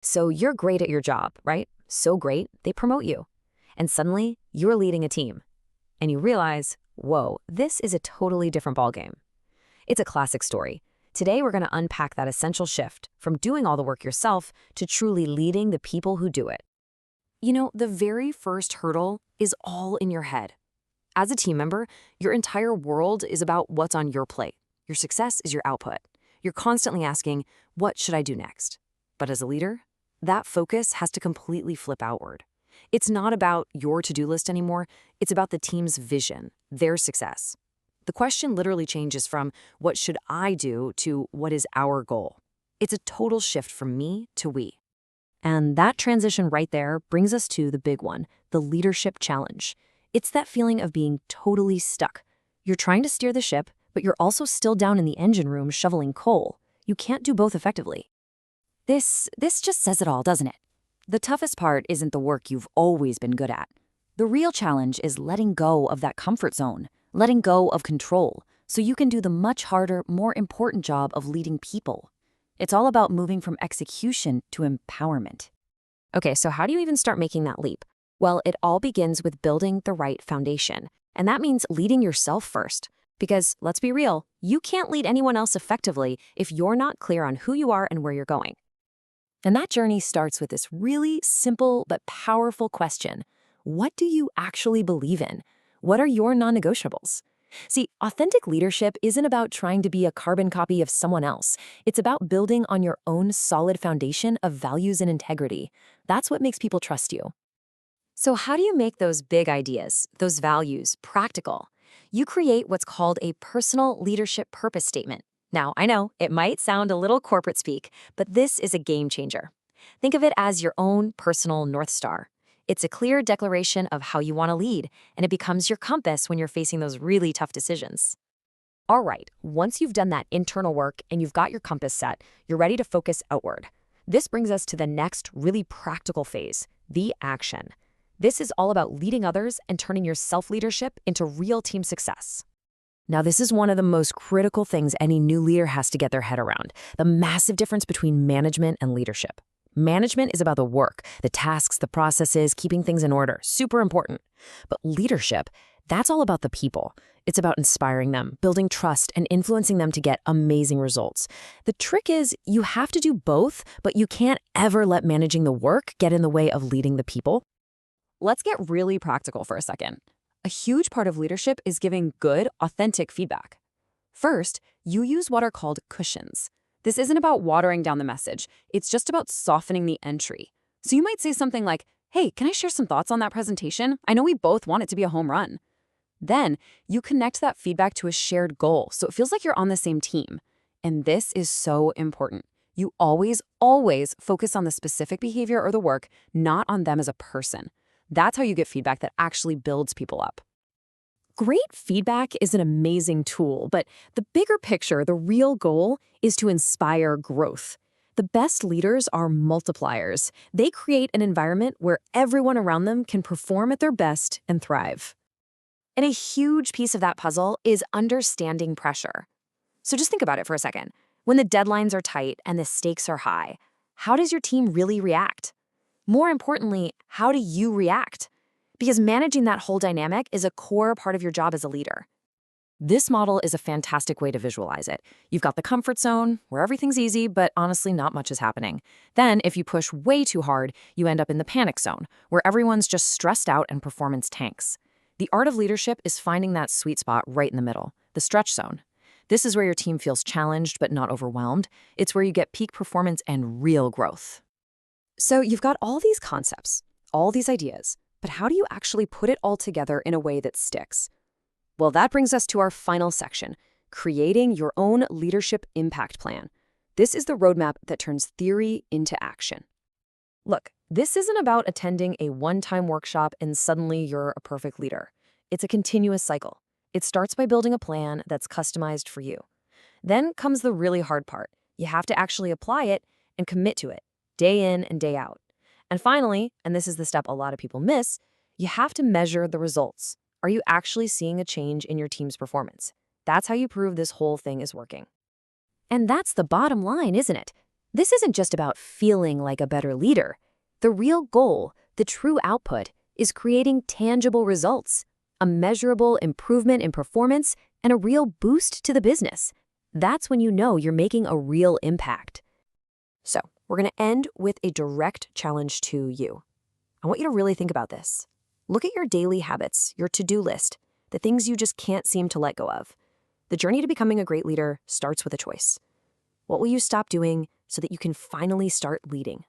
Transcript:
So you're great at your job, right? So great, they promote you. And suddenly, you're leading a team. And you realize, whoa, this is a totally different ballgame. It's a classic story. Today, we're going to unpack that essential shift from doing all the work yourself to truly leading the people who do it. You know, the very first hurdle is all in your head. As a team member, your entire world is about what's on your plate. Your success is your output. You're constantly asking, what should I do next? But as a leader, that focus has to completely flip outward. It's not about your to-do list anymore. It's about the team's vision, their success. The question literally changes from what should I do to what is our goal. It's a total shift from me to we. And that transition right there brings us to the big one, the leadership challenge. It's that feeling of being totally stuck. You're trying to steer the ship, but you're also still down in the engine room shoveling coal. You can't do both effectively. This just says it all, doesn't it? The toughest part isn't the work you've always been good at. The real challenge is letting go of that comfort zone, letting go of control, so you can do the much harder, more important job of leading people. It's all about moving from execution to empowerment. Okay, so how do you even start making that leap? Well, it all begins with building the right foundation. And that means leading yourself first. Because, let's be real, you can't lead anyone else effectively if you're not clear on who you are and where you're going. And that journey starts with this really simple but powerful question. What do you actually believe in? What are your non-negotiables? See, authentic leadership isn't about trying to be a carbon copy of someone else. It's about building on your own solid foundation of values and integrity. That's what makes people trust you. So how do you make those big ideas, those values, practical? You create what's called a personal leadership purpose statement. Now, I know it might sound a little corporate speak, but this is a game changer. Think of it as your own personal North Star. It's a clear declaration of how you want to lead, and it becomes your compass when you're facing those really tough decisions. All right, once you've done that internal work and you've got your compass set, you're ready to focus outward. This brings us to the next really practical phase, the action. This is all about leading others and turning your self-leadership into real team success. Now, this is one of the most critical things any new leader has to get their head around, the massive difference between management and leadership. Management is about the work, the tasks, the processes, keeping things in order, super important. But leadership, that's all about the people. It's about inspiring them, building trust, and influencing them to get amazing results. The trick is you have to do both, but you can't ever let managing the work get in the way of leading the people. Let's get really practical for a second. A huge part of leadership is giving good, authentic feedback. First, you use what are called cushions. This isn't about watering down the message. It's just about softening the entry. So you might say something like, hey, can I share some thoughts on that presentation? I know we both want it to be a home run. Then you connect that feedback to a shared goal, so it feels like you're on the same team. And this is so important. You always focus on the specific behavior or the work, not on them as a person. That's how you get feedback that actually builds people up. Great feedback is an amazing tool, but the bigger picture, the real goal, is to inspire growth. The best leaders are multipliers. They create an environment where everyone around them can perform at their best and thrive. And a huge piece of that puzzle is understanding pressure. So just think about it for a second. When the deadlines are tight and the stakes are high, how does your team really react? More importantly, how do you react? Because managing that whole dynamic is a core part of your job as a leader. This model is a fantastic way to visualize it. You've got the comfort zone, where everything's easy, but honestly not much is happening. Then, if you push way too hard, you end up in the panic zone, where everyone's just stressed out and performance tanks. The art of leadership is finding that sweet spot right in the middle, the stretch zone. This is where your team feels challenged but not overwhelmed. It's where you get peak performance and real growth. So you've got all these concepts, all these ideas, but how do you actually put it all together in a way that sticks? Well, that brings us to our final section, creating your own leadership impact plan. This is the roadmap that turns theory into action. Look, this isn't about attending a one-time workshop and suddenly you're a perfect leader. It's a continuous cycle. It starts by building a plan that's customized for you. Then comes the really hard part. You have to actually apply it and commit to it, day in and day out. And finally, and this is the step a lot of people miss, you have to measure the results. Are you actually seeing a change in your team's performance? That's how you prove this whole thing is working. And that's the bottom line, isn't it? This isn't just about feeling like a better leader. The real goal, the true output, is creating tangible results, a measurable improvement in performance, and a real boost to the business. That's when you know you're making a real impact. So, we're going to end with a direct challenge to you. I want you to really think about this. Look at your daily habits, your to-do list, the things you just can't seem to let go of. The journey to becoming a great leader starts with a choice. What will you stop doing so that you can finally start leading?